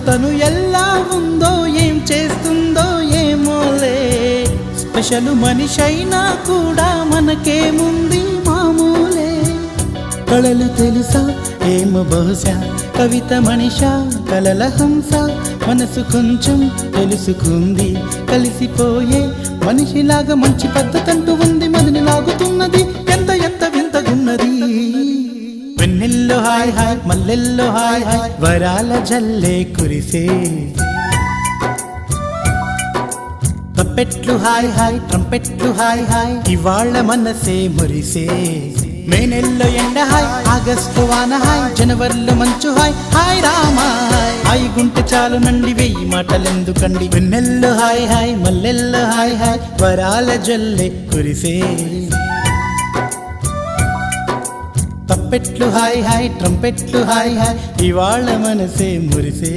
తను ఎలా ఉందో ఏం చేస్తుందో ఏమోలే, స్పెషల్ మనిషైనా కూడా మనకేముంది మామూలే. కళలు తెలుసా ఏమో బహుశా, కవిత మనిషా కలల హంస, మనసు కొంచెం తెలుసుకుంది కలిసిపోయే మనిషిలాగా, మంచి పద్ధతంటూ ఉంది మదిని లాగుతున్నది, ఎంత ఎంత వింతగున్నది. వెన్నెల్లో హాయ్ హాయ్ మల్లెల్లో హాయ్ హాయ్, వరాల జల్లే కురిసే. తప్పెట్లు హాయ్ హాయ్ ట్రంపెట్లు హాయ్ హాయ్, ఇవాళ మనసే మురిసే. మే నెల్లో ఎండ హాయ్, ఆగస్టు వాన హాయ్, జనవరిలో మంచు హాయ్, హాయ్ రామా హాయ్ గుంటె చాలు నండి, వెయ్యి మాటలెందుకండి. వెన్నెల్లో హాయ్ హాయ్ మల్లెల్లో హాయ్ హాయ్, వరాల జల్లే కురిసే. తప్పెట్లు హాయ్ హాయ్ ట్రంపెట్లు హాయ్ హాయ్, ఇవాళ మనసే మురిసే.